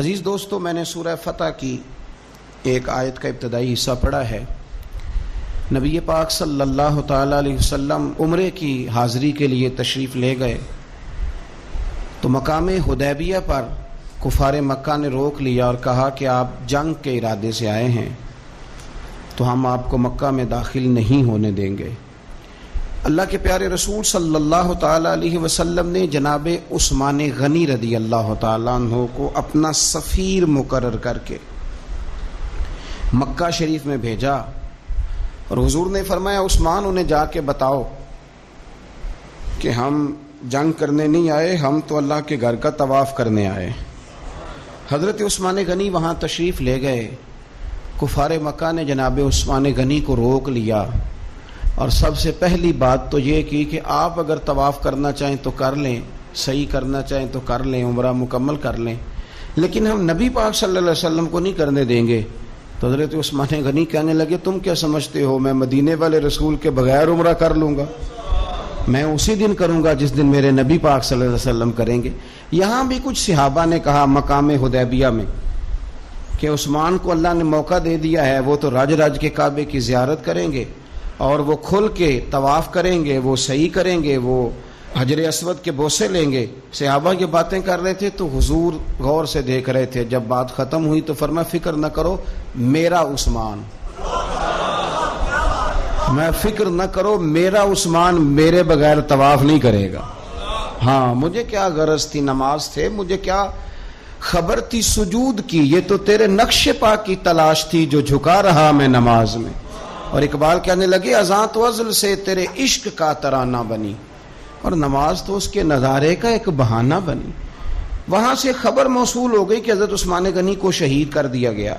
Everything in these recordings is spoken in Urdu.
عزیز دوستو، میں نے سورہ فتح کی ایک آیت کا ابتدائی حصہ پڑھا ہے۔ نبی پاک صلی اللہ تعالی علیہ وسلم عمرے کی حاضری کے لیے تشریف لے گئے تو مقام حدیبیہ پر کفار مکہ نے روک لیا اور کہا کہ آپ جنگ کے ارادے سے آئے ہیں تو ہم آپ کو مکہ میں داخل نہیں ہونے دیں گے۔ اللہ کے پیارے رسول صلی اللہ تعالی علیہ وسلم نے جناب عثمان غنی رضی اللہ تعالیٰ عنہ کو اپنا سفیر مقرر کر کے مکہ شریف میں بھیجا اور حضور نے فرمایا عثمان انہیں جا کے بتاؤ کہ ہم جنگ کرنے نہیں آئے، ہم تو اللہ کے گھر کا طواف کرنے آئے۔ حضرت عثمان غنی وہاں تشریف لے گئے۔ کفار مکہ نے جناب عثمان غنی کو روک لیا اور سب سے پہلی بات تو یہ کی کہ آپ اگر طواف کرنا چاہیں تو کر لیں، صحیح کرنا چاہیں تو کر لیں، عمرہ مکمل کر لیں، لیکن ہم نبی پاک صلی اللہ علیہ وسلم کو نہیں کرنے دیں گے۔ تو حضرت عثمان غنی کہنے لگے تم کیا سمجھتے ہو میں مدینے والے رسول کے بغیر عمرہ کر لوں گا؟ میں اسی دن کروں گا جس دن میرے نبی پاک صلی اللہ علیہ وسلم کریں گے۔ یہاں بھی کچھ صحابہ نے کہا مقام حدیبیہ میں کہ عثمان کو اللہ نے موقع دے دیا ہے، وہ تو راج راج کے کعبے کی زیارت کریں گے اور وہ کھل کے طواف کریں گے، وہ صحیح کریں گے، وہ حجر اسود کے بوسے لیں گے۔ صحابہ یہ باتیں کر رہے تھے تو حضور غور سے دیکھ رہے تھے۔ جب بات ختم ہوئی تو فرمایا فکر نہ کرو میرا عثمان، میں فکر نہ کرو میرا عثمان میرے بغیر طواف نہیں کرے گا۔ ہاں مجھے کیا غرض تھی نماز سے، مجھے کیا خبر تھی سجود کی، یہ تو تیرے نقش پا کی تلاش تھی جو جھکا رہا میں نماز میں۔ اور اقبال کہنے لگے اذاں تو ازل سے تیرے عشق کا ترانہ بنی، اور نماز تو اس کے نظارے کا ایک بہانہ بنی۔ وہاں سے خبر موصول ہو گئی کہ حضرت عثمان غنی کو شہید کر دیا گیا۔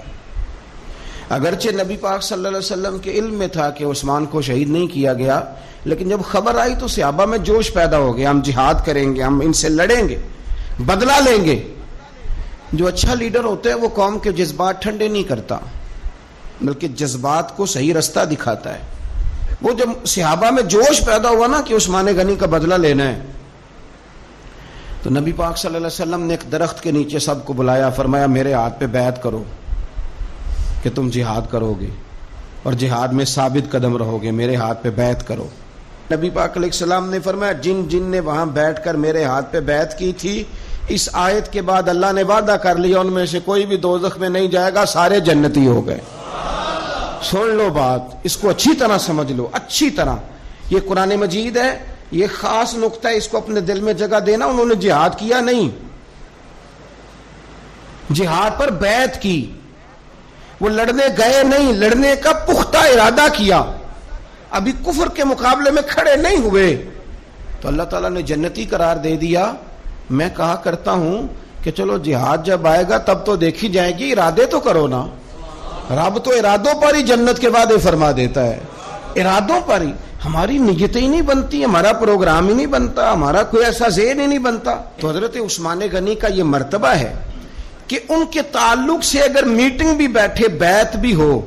اگرچہ نبی پاک صلی اللہ علیہ وسلم کے علم میں تھا کہ عثمان کو شہید نہیں کیا گیا، لیکن جب خبر آئی تو صحابہ میں جوش پیدا ہو گیا، ہم جہاد کریں گے، ہم ان سے لڑیں گے، بدلہ لیں گے۔ جو اچھا لیڈر ہوتا ہے وہ قوم کے جذبات ٹھنڈے نہیں کرتا بلکہ جذبات کو صحیح رستہ دکھاتا ہے۔ وہ جب صحابہ میں جوش پیدا ہوا نا کہ عثمان غنی کا بدلہ لینا ہے، تو نبی پاک صلی اللہ علیہ وسلم نے ایک درخت کے نیچے سب کو بلایا، فرمایا میرے ہاتھ پہ بیعت کرو کہ تم جہاد کرو گے اور جہاد میں ثابت قدم رہو گے، میرے ہاتھ پہ بیعت کرو۔ نبی پاک علیہ السلام نے فرمایا جن جن نے وہاں بیٹھ کر میرے ہاتھ پہ بیعت کی تھی، اس آیت کے بعد اللہ نے وعدہ کر لیا ان میں سے کوئی بھی دوزخ میں نہیں جائے گا، سارے جنتی ہو گئے۔ سن لو بات، اس کو اچھی طرح سمجھ لو، اچھی طرح۔ یہ قرآن مجید ہے، یہ خاص نقطہ ہے، اس کو اپنے دل میں جگہ دینا۔ انہوں نے جہاد کیا نہیں، جہاد پر بیعت کی، وہ لڑنے گئے نہیں، لڑنے کا پختہ ارادہ کیا، ابھی کفر کے مقابلے میں کھڑے نہیں ہوئے تو اللہ تعالیٰ نے جنتی قرار دے دیا۔ میں کہا کرتا ہوں کہ چلو جہاد جب آئے گا تب تو دیکھی جائے گی، ارادے تو کرو نا۔ رب تو ارادوں پر ہی جنت کے وعدے فرما دیتا ہے، ارادوں پر ہی۔ ہماری نیتیں ہی نہیں بنتی، ہمارا پروگرام ہی نہیں بنتا، ہمارا کوئی ایسا ذہن ہی نہیں بنتا۔ تو حضرت عثمان غنی کا یہ مرتبہ ہے کہ ان کے تعلق سے اگر میٹنگ بھی بیٹھے، بیعت بھی ہو،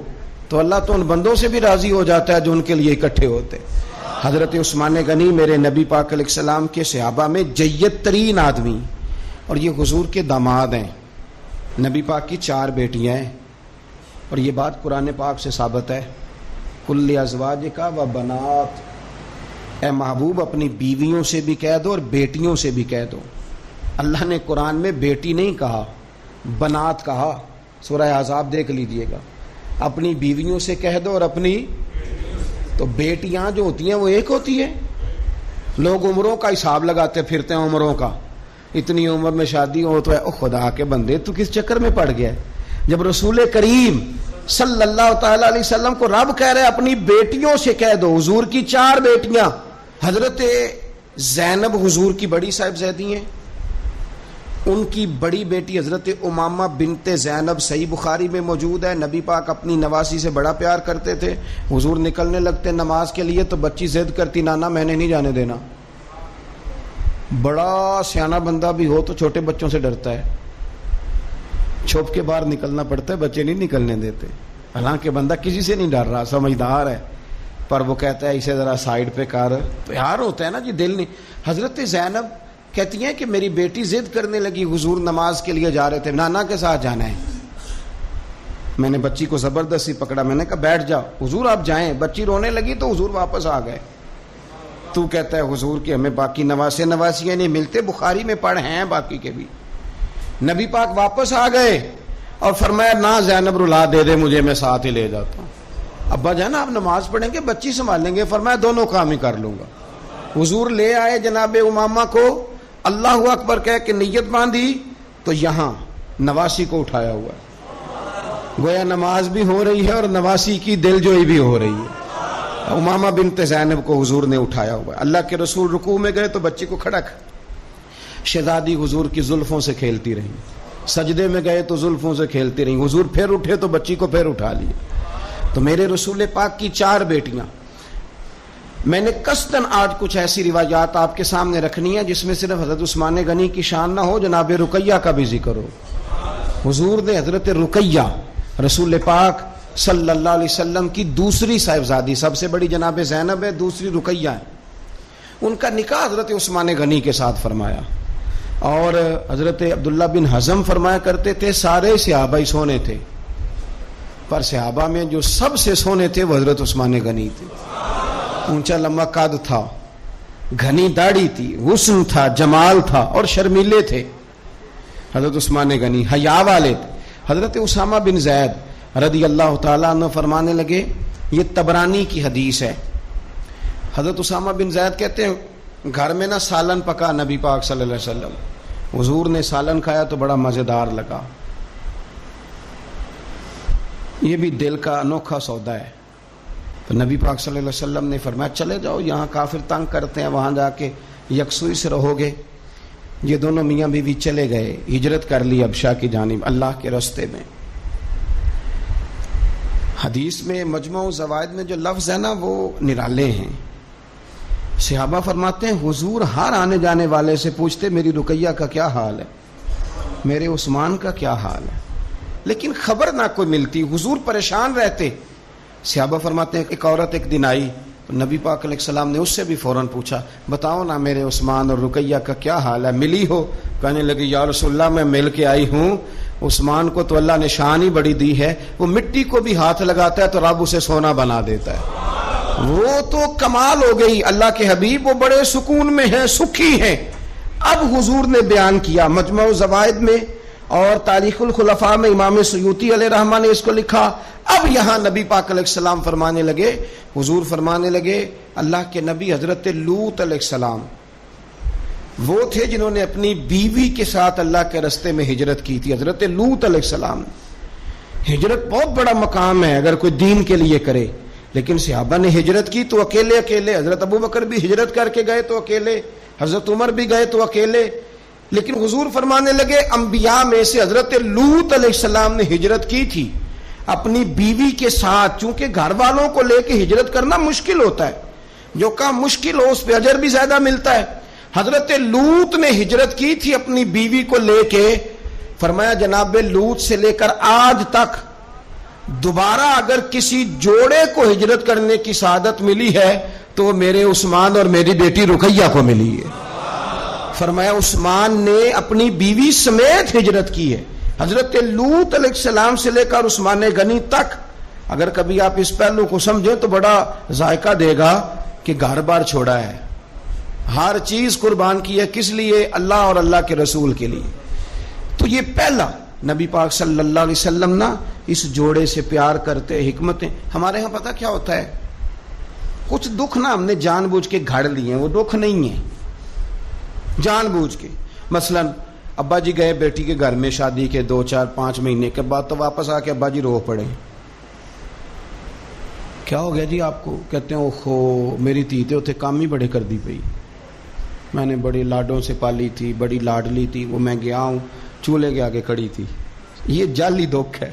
تو اللہ تو ان بندوں سے بھی راضی ہو جاتا ہے جو ان کے لیے اکٹھے ہوتے۔ حضرت عثمان غنی میرے نبی پاک علیہ السلام کے صحابہ میں جید ترین آدمی، اور یہ حضور کے داماد ہیں۔ نبی پاک کی 4 بیٹیاں ہیں، اور یہ بات قرآن پاک سے ثابت ہے، کل ازواجک و بنات، اے محبوب اپنی بیویوں سے بھی کہہ دو اور بیٹیوں سے بھی کہہ دو۔ اللہ نے قرآن میں بیٹی نہیں کہا، بنات کہا۔ سورہ احزاب دیکھ لیجئے گا، اپنی بیویوں سے کہہ دو اور اپنی، تو بیٹیاں جو ہوتی ہیں وہ ایک ہوتی ہے۔ لوگ عمروں کا حساب لگاتے پھرتے ہیں، عمروں کا، اتنی عمر میں شادی ہو تو او خدا کے بندے تو کس چکر میں پڑ گیا؟ جب رسول کریم صلی اللہ تعالی علیہ وسلم کو رب کہہ رہے اپنی بیٹیوں سے کہہ دو، حضور کی 4 بیٹیاں، حضرت زینب حضور کی بڑی صاحبزادی ہیں، ان کی بڑی بیٹی حضرت امامہ بنت زینب صحیح بخاری میں موجود ہے۔ نبی پاک اپنی نواسی سے بڑا پیار کرتے تھے، حضور نکلنے لگتے نماز کے لیے تو بچی ضد کرتی نانا میں نے نہیں جانے دینا۔ بڑا سیانا بندہ بھی ہو تو چھوٹے بچوں سے ڈرتا ہے، چھپ کے باہر نکلنا پڑتا ہے، بچے نہیں نکلنے دیتے۔ حالانکہ بندہ کسی سے نہیں ڈر رہا، سمجھدار ہے، پر وہ کہتا ہے اسے ذرا سائیڈ پہ کر، پیار ہوتا ہے نا جی، دل نہیں۔ حضرت زینب کہتی ہیں کہ میری بیٹی ضد کرنے لگی، حضور نماز کے لیے جا رہے تھے، نانا کے ساتھ جانا ہے۔ میں نے بچی کو زبردستی پکڑا، میں نے کہا بیٹھ جاؤ، حضور آپ جائیں۔ بچی رونے لگی تو حضور واپس آ گئے۔ تو کہتا ہے حضور کہ ہمیں باقی نواسیاں نہیں ملتے، بخاری میں پڑھ ہیں باقی کے بھی۔ نبی پاک واپس آ گئے اور فرمایا نہ زینب رلا دے مجھے، میں ساتھ ہی لے جاتا ہوں۔ ابا جانا آپ نماز پڑھیں گے، بچی سنبھالیں گے؟ فرمایا دونوں کام ہی کر لوں گا۔ حضور لے آئے جناب امامہ کو، اللہ اکبر کہہ کے نیت باندھی تو یہاں نواسی کو اٹھایا ہوا ہے، گویا نماز بھی ہو رہی ہے اور نواسی کی دل جوئی بھی ہو رہی ہے۔ امامہ بنت زینب کو حضور نے اٹھایا ہوا ہے۔ اللہ کے رسول رکوع میں گئے تو بچی کو کھڑا کر، شہزادی حضور کی زلفوں سے کھیلتی رہی، سجدے میں گئے تو زلفوں سے کھیلتی رہی، حضور پھر اٹھے تو بچی کو پھر اٹھا لیا۔ تو میرے رسول پاک کی 4 بیٹیاں، میں نے قصداً آج کچھ ایسی روایات آپ کے سامنے رکھنی ہے جس میں صرف حضرت عثمان غنی کی شان نہ ہو، جناب رقیہ کا بھی ذکر ہو۔ حضور نے حضرت رقیہ رسول پاک صلی اللہ علیہ وسلم کی دوسری صاحبزادی، سب سے بڑی جناب زینب ہے، دوسری رقیہ ہے، ان کا نکاح حضرت عثمان غنی کے ساتھ فرمایا۔ اور حضرت عبداللہ بن حزم فرمایا کرتے تھے سارے صحابہ ہی سونے تھے، پر صحابہ میں جو سب سے سونے تھے وہ حضرت عثمان غنی تھے۔ اونچا لمبا قد تھا، گھنی داڑھی تھی، حسن تھا، جمال تھا، اور شرمیلے تھے حضرت عثمان غنی، حیا والے تھے۔ حضرت اسامہ بن زید رضی اللہ تعالیٰ عنہ فرمانے لگے، یہ طبرانی کی حدیث ہے، حضرت اسامہ بن زید کہتے ہیں گھر میں نہ سالن پکا نبی پاک صلی اللہ علیہ وسلم، حضور نے سالن کھایا تو بڑا مزیدار لگا۔ یہ بھی دل کا انوکھا سودا ہے۔ تو نبی پاک صلی اللہ علیہ وسلم نے فرمایا چلے جاؤ، یہاں کافر تنگ کرتے ہیں، وہاں جا کے یکسوئی سے رہو گے۔ یہ دونوں میاں بیوی چلے گئے، ہجرت کر لی ابشا کی جانب، اللہ کے راستے میں۔ حدیث میں مجموع زوائد میں جو لفظ ہے نا وہ نرالے ہیں۔ صحابہ فرماتے ہیں حضور ہر آنے جانے والے سے پوچھتے میری رقیہ کا کیا حال ہے، میرے عثمان کا کیا حال ہے، لیکن خبر نہ کوئی ملتی، حضور پریشان رہتے۔ صحابہ فرماتے ہیں ایک عورت ایک دن آئی، نبی پاک علیہ السلام نے اس سے بھی فوراً پوچھا بتاؤ نا میرے عثمان اور رقیہ کا کیا حال ہے، ملی ہو؟ کہنے لگی یا رسول اللہ میں مل کے آئی ہوں، عثمان کو تو اللہ نے شان ہی بڑی دی ہے، وہ مٹی کو بھی ہاتھ لگاتا ہے تو رب اسے سونا بنا دیتا ہے، وہ تو کمال ہو گئی۔ اللہ کے حبیب وہ بڑے سکون میں ہیں، سکھی ہیں۔ اب حضور نے بیان کیا مجموع زوائد میں اور تاریخ الخلفاء میں امام سیوطی علیہ رحمہ نے اس کو لکھا۔ اب یہاں نبی پاک علیہ السلام فرمانے لگے، حضور فرمانے لگے اللہ کے نبی حضرت لوط علیہ السلام وہ تھے جنہوں نے اپنی بیوی کے ساتھ اللہ کے رستے میں ہجرت کی تھی۔ حضرت لوط علیہ السلام، ہجرت بہت بڑا مقام ہے اگر کوئی دین کے لیے کرے، لیکن صحابہ نے ہجرت کی تو اکیلے اکیلے، حضرت ابو بکر بھی ہجرت کر کے گئے تو اکیلے، حضرت عمر بھی گئے تو اکیلے، لیکن حضور فرمانے لگے انبیاء میں سے حضرت لوط علیہ السلام نے ہجرت کی تھی اپنی بیوی کے ساتھ، چونکہ گھر والوں کو لے کے ہجرت کرنا مشکل ہوتا ہے، جو کام مشکل ہو اس پہ اجر بھی زیادہ ملتا ہے۔ حضرت لوط نے ہجرت کی تھی اپنی بیوی کو لے کے، فرمایا جناب لوط سے لے کر آج تک دوبارہ اگر کسی جوڑے کو ہجرت کرنے کی سعادت ملی ہے تو میرے عثمان اور میری بیٹی رقیہ کو ملی ہے۔ فرمایا عثمان نے اپنی بیوی سمیت ہجرت کی ہے، حضرت لوط علیہ السلام سے لے کر عثمان غنی تک۔ اگر کبھی آپ اس پہلو کو سمجھیں تو بڑا ذائقہ دے گا کہ گھر بار چھوڑا ہے، ہر چیز قربان کی ہے، کس لیے؟ اللہ اور اللہ کے رسول کے لیے۔ تو یہ پہلا نبی پاک صلی اللہ علیہ وسلم نا اس جوڑے سے پیار کرتے، حکمتیں۔ ہمارے ہاں پتہ کیا ہوتا ہے، کچھ دکھ نا ہم نے جان بوجھ کے گھڑ لیے ہیں، وہ دکھ نہیں ہیں، جان بوجھ کے۔ مثلا ابا جی گئے بیٹی کے گھر میں شادی کے 2 4 5 مہینے کے بعد، تو واپس آ کے ابا جی رو پڑے، کیا ہو گیا جی آپ کو؟ کہتے ہیں اوہو میری تھی تے اتنے کام ہی بڑے کر دی پئی، میں نے بڑے لاڈوں سے پالی تھی، بڑی لاڈلی تھی، وہ میں گیا ہوں چولہے کے آگے کھڑی تھی۔ یہ جعلی دکھ ہے،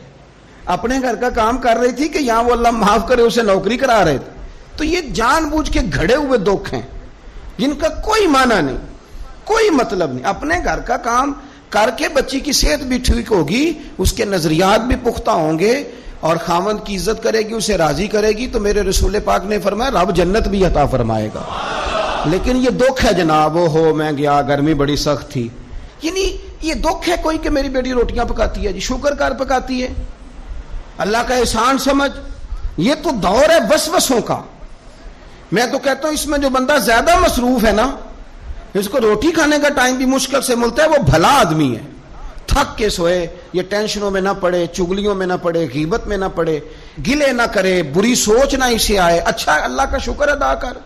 اپنے گھر کا کام کر رہی تھی کہ یہاں وہ اللہ معاف کرے اسے نوکری کرا رہے تھے۔ تو یہ جان بوجھ کے گھڑے ہوئے دکھ ہیں جن کا کوئی معنی نہیں، کوئی مطلب نہیں۔ اپنے گھر کا کام کر کے بچی کی صحت بھی ٹھیک ہوگی، اس کے نظریات بھی پختہ ہوں گے اور خاوند کی عزت کرے گی، اسے راضی کرے گی، تو میرے رسول پاک نے فرمایا رب جنت بھی عطا فرمائے گا۔ لیکن یہ دکھ ہے جناب، وہ ہو میں گیا، گرمی بڑی سخت تھی، یعنی یہ دکھ ہے کوئی کہ میری بیٹی روٹیاں پکاتی ہے، جی شکر کر پکاتی ہے، اللہ کا احسان سمجھ. یہ تو دور ہے وسوسوں کا. میں تو کہتا ہوں اس میں جو بندہ زیادہ مصروف ہے نا، اس کو روٹی کھانے کا ٹائم بھی مشکل سے ملتا ہے، وہ بھلا آدمی ہے. تھک کے سوئے، یہ ٹینشنوں میں نہ پڑے، چگلیوں میں نہ پڑے، غیبت میں نہ پڑے، گلے نہ کرے، بری سوچ نہ اسے آئے. اچھا اللہ کا شکر ادا کر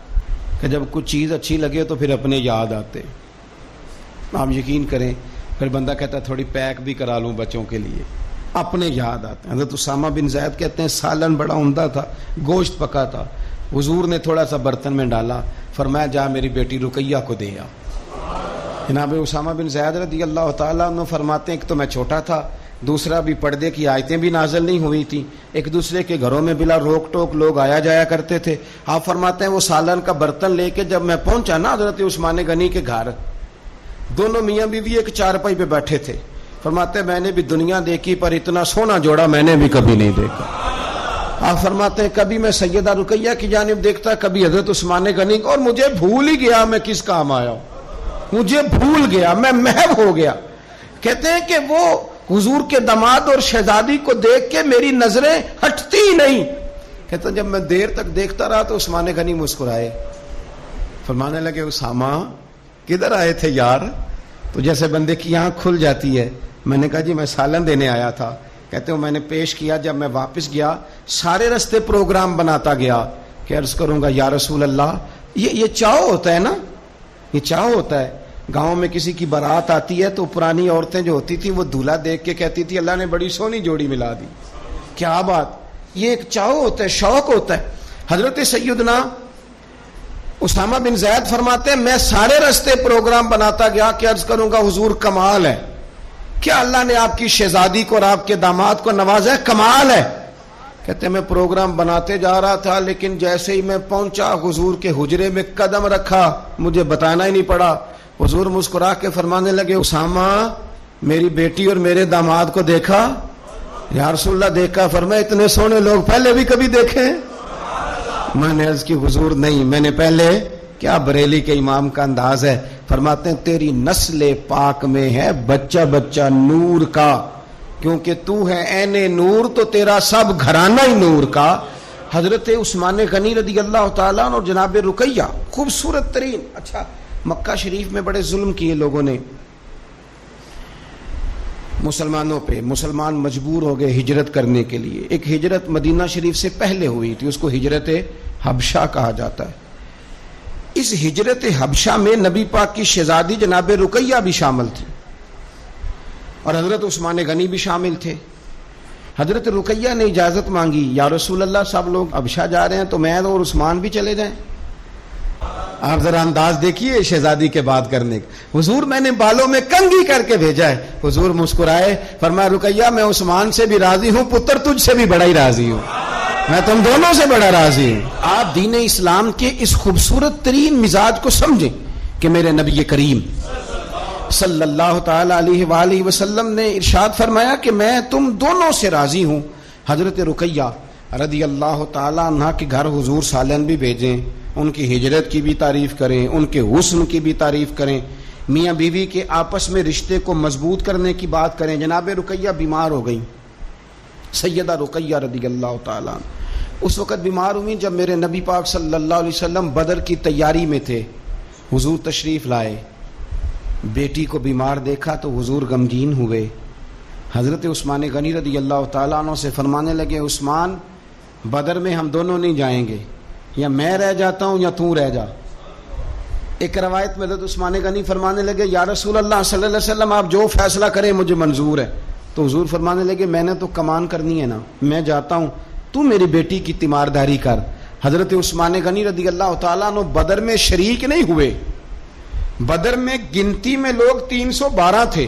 کہ جب کچھ چیز اچھی لگے تو پھر اپنے یاد آتے. آپ یقین کریں پھر بندہ کہتا ہے تھوڑی پیک بھی کرا لوں بچوں کے لیے، اپنے یاد آتے ہیں. حضرت اسامہ بن زید کہتے ہیں سالن بڑا عمدہ تھا، گوشت پکا تھا، حضور نے تھوڑا سا برتن میں ڈالا، فرمایا جا میری بیٹی رقیہ کو دے آ. جناب اسامہ بن زید رضی اللہ تعالیٰ عنہ فرماتے ہیں ایک تو میں چھوٹا تھا، دوسرا بھی پردے کی آیتیں بھی نازل نہیں ہوئی تھیں، ایک دوسرے کے گھروں میں بلا روک ٹوک لوگ آیا جایا کرتے تھے. آپ فرماتے ہیں وہ سالن کا برتن لے کے جب میں پہنچا نا حضرت عثمان غنی کے گھر، دونوں میاں بیوی ایک چارپائی پہ بیٹھے تھے. فرماتے ہیں میں نے بھی دنیا دیکھی پر اتنا سونا جوڑا میں نے بھی کبھی نہیں دیکھا. آپ فرماتے ہیں کبھی میں سیدہ رقیہ کی جانب دیکھتا، کبھی حضرت عثمان غنی، اور مجھے بھول ہی گیا میں کس کام آیا ہوں، مجھے بھول گیا، میں محو ہو گیا. کہتے ہیں کہ وہ حضور کے داماد اور شہزادی کو دیکھ کے میری نظریں ہٹتی ہی نہیں. کہتے ہیں جب میں دیر تک دیکھتا رہا تو عثمان غنی مسکرائے، فرمانے لگے اسامہ کدھر آئے تھے یار؟ تو جیسے بندے کی آنکھ کھل جاتی ہے. میں نے کہا جی میں سالن دینے آیا تھا. کہتے ہیں میں نے پیش کیا. جب میں واپس گیا سارے رستے پروگرام بناتا گیا کہ عرض کروں گا یا رسول اللہ، یہ چاؤ ہوتا ہے نا، یہ چاؤ ہوتا ہے. گاؤں میں کسی کی بارات آتی ہے تو پرانی عورتیں جو ہوتی تھی وہ دولہا دیکھ کے کہتی تھی اللہ نے بڑی سونی جوڑی ملا دی. کیا بات، یہ ایک چاؤ ہوتا ہے، شوق ہوتا ہے. حضرت سیدنا اسامہ بن زید فرماتے ہیں میں سارے رستے پروگرام بناتا گیا کہ عرض کروں گا حضور کمال ہے، کیا اللہ نے آپ کی شہزادی کو اور آپ کے داماد کو نوازا ہے، کمال ہے. کہتے ہیں میں پروگرام بناتے جا رہا تھا لیکن جیسے ہی میں پہنچا حضور کے حجرے میں قدم رکھا مجھے بتانا ہی نہیں پڑا. حضور مسکرا کے فرمانے لگے اسامہ میری بیٹی اور میرے داماد کو دیکھا؟ یا رسول اللہ دیکھا. فرمایا اتنے سونے لوگ پہلے بھی کبھی دیکھے؟ میں نے عرض کی حضور نہیں، میں نے پہلے. کیا بریلی کے امام کا انداز ہے. فرماتے ہیں تیری نسل پاک میں ہے بچہ بچہ نور کا، کیونکہ تو ہے عین نور تو تیرا سب گھرانہ ہی نور کا. حضرت عثمان غنی رضی اللہ تعالیٰ عنہ اور جناب رقیہ خوبصورت ترین. اچھا مکہ شریف میں بڑے ظلم کیے لوگوں نے مسلمانوں پہ، مسلمان مجبور ہو گئے ہجرت کرنے کے لیے. ایک ہجرت مدینہ شریف سے پہلے ہوئی تھی، اس کو ہجرت حبشہ کہا جاتا ہے. اس ہجرت حبشہ میں نبی پاک کی شہزادی جناب رقیہ بھی شامل تھی اور حضرت عثمان غنی بھی شامل تھے. حضرت رقیہ نے اجازت مانگی یا رسول اللہ سب لوگ حبشہ جا رہے ہیں تو میں اور عثمان بھی چلے جائیں. آپ ذرا انداز دیکھیے شہزادی کے بات کرنے کا. حضور میں نے بالوں میں کنگھی کر کے بھیجا ہے. حضور مسکرائے، فرمایا رقیہ میں عثمان سے بھی راضی ہوں، پتر تجھ سے بھی بڑا ہی راضی ہوں، میں تم دونوں سے بڑا راضی ہوں. آپ دین اسلام کے اس خوبصورت ترین مزاج کو سمجھیں کہ میرے نبی کریم صلی اللہ تعالی علیہ وآلہ وسلم نے ارشاد فرمایا کہ میں تم دونوں سے راضی ہوں. حضرت رقیہ رضی اللہ تعالی عنہ کے گھر حضور سالن بھی بھیجیں، ان کی ہجرت کی بھی تعریف کریں، ان کے حسن کی بھی تعریف کریں، میاں بیوی کے آپس میں رشتے کو مضبوط کرنے کی بات کریں. جناب رقیہ بیمار ہو گئی، سیدہ رقیہ رضی اللہ تعالیٰ اس وقت بیمار ہوئی جب میرے نبی پاک صلی اللہ علیہ وسلم بدر کی تیاری میں تھے. حضور تشریف لائے، بیٹی کو بیمار دیکھا تو حضور غمگین ہوئے. حضرت عثمان غنی رضی اللہ تعالیٰ عنہ سے فرمانے لگے عثمان بدر میں ہم دونوں نہیں جائیں گے، یا میں رہ جاتا ہوں یا تو رہ جا. ایک روایت میں حضرت عثمان غنی فرمانے لگے یا رسول اللہ صلی اللہ علیہ وسلم آپ جو فیصلہ کریں مجھے منظور ہے. تو حضور فرمانے لگے میں نے تو کمان کرنی ہے نا، میں جاتا ہوں، تو میری بیٹی کی تیمارداری کر. حضرت عثمان غنی رضی اللہ تعالیٰ عنہ بدر میں شریک نہیں ہوئے. بدر میں گنتی میں لوگ 312 تھے،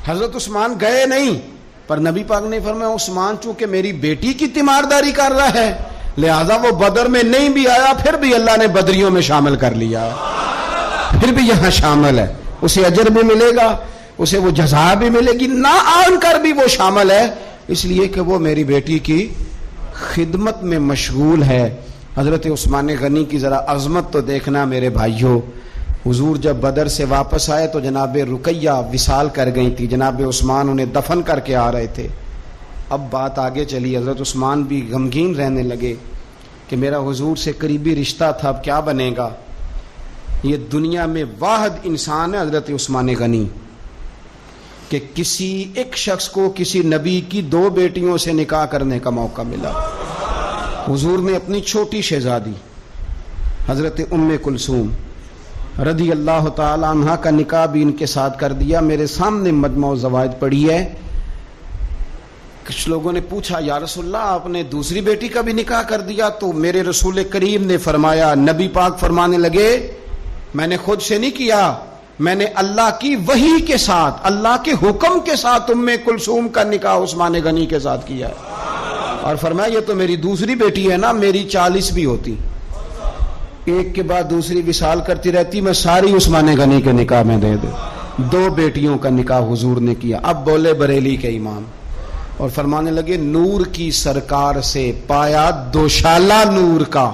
حضرت عثمان گئے نہیں، پر نبی پاک نے فرمایا عثمان چونکہ میری بیٹی کی تیمارداری کر رہا ہے لہذا وہ بدر میں نہیں بھی آیا، پھر بھی اللہ نے بدریوں میں شامل کر لیا، پھر بھی یہاں شامل ہے. اسے اجر بھی ملے گا، اسے وہ جزا بھی ملے گی، نہ آن کر بھی وہ شامل ہے، اس لیے کہ وہ میری بیٹی کی خدمت میں مشغول ہے. حضرت عثمان غنی کی ذرا عظمت تو دیکھنا میرے بھائیوں. حضور جب بدر سے واپس آئے تو جناب رقیہ وصال کر گئی تھی، جناب عثمان انہیں دفن کر کے آ رہے تھے. اب بات آگے چلی، حضرت عثمان بھی غمگین رہنے لگے کہ میرا حضور سے قریبی رشتہ تھا، اب کیا بنے گا. یہ دنیا میں واحد انسان ہے حضرت عثمان غنی کہ کسی ایک شخص کو کسی نبی کی 2 بیٹیوں سے نکاح کرنے کا موقع ملا. حضور نے اپنی چھوٹی شہزادی حضرت ام کلثوم رضی اللہ تعالی عنہا کا نکاح بھی ان کے ساتھ کر دیا. میرے سامنے مجموع زوائد پڑھی ہے. کچھ لوگوں نے پوچھا یا رسول اللہ آپ نے دوسری بیٹی کا بھی نکاح کر دیا؟ تو میرے رسول کریم نے فرمایا، نبی پاک فرمانے لگے میں نے خود سے نہیں کیا، میں نے اللہ کی وحی کے ساتھ، اللہ کے حکم کے ساتھ ام کلثوم کا نکاح عثمان غنی کے ساتھ کیا ہے. اور فرمایا یہ تو میری دوسری بیٹی ہے نا، میری 40 بھی ہوتی، ایک کے بعد دوسری وصال کرتی رہتی، میں ساری عثمان غنی کے نکاح میں دے دے. 2 بیٹیوں کا نکاح حضور نے کیا. اب بولے بریلی کے امام اور فرمانے لگے نور کی سرکار سے پایا دوشالہ نور کا،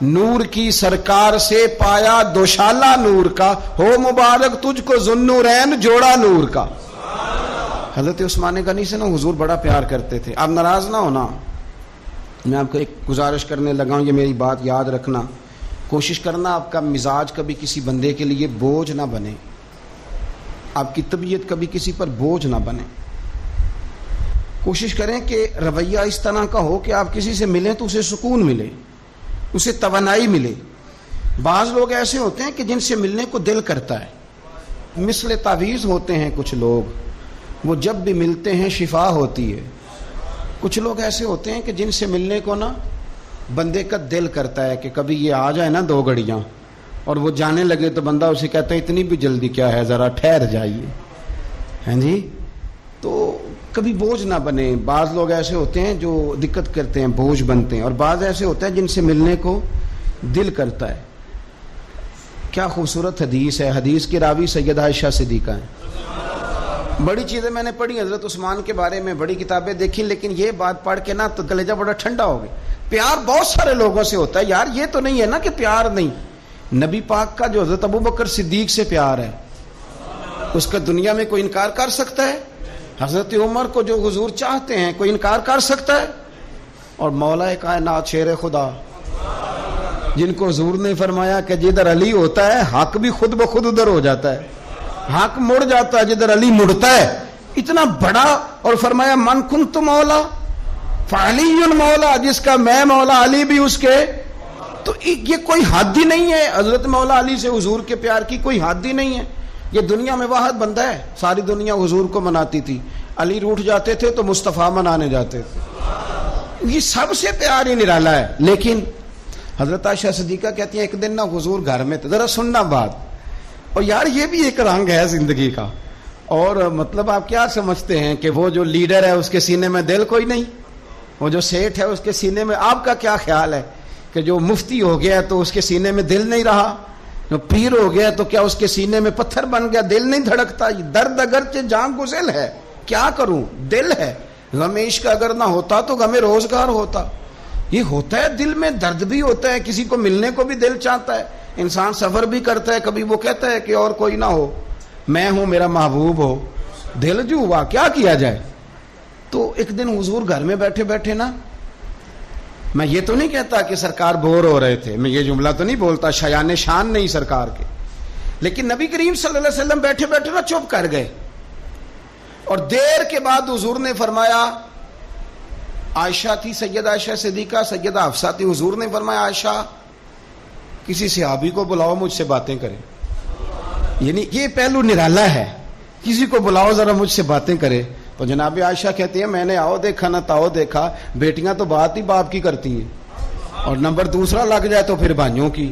نور کی سرکار سے پایا دوشالہ نور کا، ہو مبارک تجھ کو ذوالنورین جوڑا نور کا. حضرت عثمان غنی سے نا حضور بڑا پیار کرتے تھے. آپ ناراض نہ ہونا، میں آپ کو ایک گزارش کرنے لگا ہوں، یہ میری بات یاد رکھنا. کوشش کرنا آپ کا مزاج کبھی کسی بندے کے لیے بوجھ نہ بنے، آپ کی طبیعت کبھی کسی پر بوجھ نہ بنے. کوشش کریں کہ رویہ اس طرح کا ہو کہ آپ کسی سے ملیں تو اسے سکون ملے، اسے توانائی ملے. بعض لوگ ایسے ہوتے ہیں کہ جن سے ملنے کو دل کرتا ہے، مثل تعویذ ہوتے ہیں کچھ لوگ، وہ جب بھی ملتے ہیں شفا ہوتی ہے. کچھ لوگ ایسے ہوتے ہیں کہ جن سے ملنے کو نا بندے کا دل کرتا ہے کہ کبھی یہ آ جائے نا 2 گھڑیاں، اور وہ جانے لگے تو بندہ اسے کہتا ہے اتنی بھی جلدی کیا ہے، ذرا ٹھہر جائیے. ہیں جی، تو کبھی بوجھ نہ بنے. بعض لوگ ایسے ہوتے ہیں جو دقت کرتے ہیں، بوجھ بنتے ہیں، اور بعض ایسے ہوتے ہیں جن سے ملنے کو دل کرتا ہے. کیا خوبصورت حدیث ہے. حدیث کی راوی سیدہ عائشہ صدیقہ ہیں. بڑی چیزیں میں نے پڑھی حضرت عثمان کے بارے میں، بڑی کتابیں دیکھی، لیکن یہ بات پڑھ کے نا تو کلیجہ بڑا ٹھنڈا ہو گیا. پیار بہت سارے لوگوں سے ہوتا ہے یار، یہ تو نہیں ہے نا کہ پیار نہیں. نبی پاک کا جو حضرت ابوبکر صدیق سے پیار ہے اس کا دنیا میں کوئی انکار کر سکتا ہے؟ حضرت عمر کو جو حضور چاہتے ہیں کوئی انکار کر سکتا ہے؟ اور مولا کائنات شیر خدا جن کو حضور نے فرمایا کہ جدھر علی ہوتا ہے حق بھی خود بخود ادھر ہو جاتا ہے، حق مڑ جاتا ہے جدھر علی مڑتا ہے. اتنا بڑا، اور فرمایا من کنت مولا فعلی مولا، جس کا میں مولا علی بھی اس کے. تو یہ کوئی حد ہی نہیں ہے. حضرت مولا علی سے حضور کے پیار کی کوئی حد ہی نہیں ہے. یہ دنیا میں واحد بندہ ہے، ساری دنیا حضور کو مناتی تھی، علی روٹھ جاتے تھے تو مصطفیٰ منانے جاتے تھے. یہ سب سے پیار ہی نرالا ہے. لیکن حضرت عائشہ صدیقہ کہتی ہیں ایک دن نا حضور گھر میں تھے. ذرا سننا بات، اور یار یہ بھی ایک رنگ ہے زندگی کا. اور مطلب آپ کیا سمجھتے ہیں کہ وہ جو لیڈر ہے اس کے سینے میں دل کوئی نہیں، وہ جو سیٹھ ہے اس کے سینے میں، آپ کا کیا خیال ہے کہ جو مفتی ہو گیا تو اس کے سینے میں دل نہیں رہا، جو پیر ہو گیا تو کیا اس کے سینے میں پتھر بن گیا، دل نہیں دھڑکتا؟ درد اگرچہ جان گزل ہے، کیا کروں، دل ہے. غم عشق اگر نہ ہوتا تو غم روزگار ہوتا. یہ ہوتا ہے، دل میں درد بھی ہوتا ہے، کسی کو ملنے کو بھی دل چاہتا ہے، انسان سفر بھی کرتا ہے، کبھی وہ کہتا ہے کہ اور کوئی نہ ہو، میں ہوں، میرا محبوب ہو. دل جو ہوا کیا کیا جائے. تو ایک دن حضور گھر میں بیٹھے بیٹھے نا، میں یہ تو نہیں کہتا کہ سرکار بور ہو رہے تھے، میں یہ جملہ تو نہیں بولتا، شایان شان نہیں سرکار کے، لیکن نبی کریم صلی اللہ علیہ وسلم بیٹھے بیٹھے نا چپ کر گئے. اور دیر کے بعد حضور نے فرمایا، عائشہ تھی سیدہ عائشہ صدیقہ، سیدہ حفصہ تھی، حضور نے فرمایا عائشہ کسی صحابی کو بلاؤ مجھ سے باتیں کرے. یعنی یہ پہلو نرالا ہے، کسی کو بلاؤ ذرا مجھ سے باتیں کرے. تو جناب عائشہ کہتی ہیں میں نے آؤ دیکھا نہ تاؤ دیکھا، بیٹیاں تو بات ہی باپ کی کرتی ہیں، اور نمبر دوسرا لگ جائے تو پھر بھائیوں کی.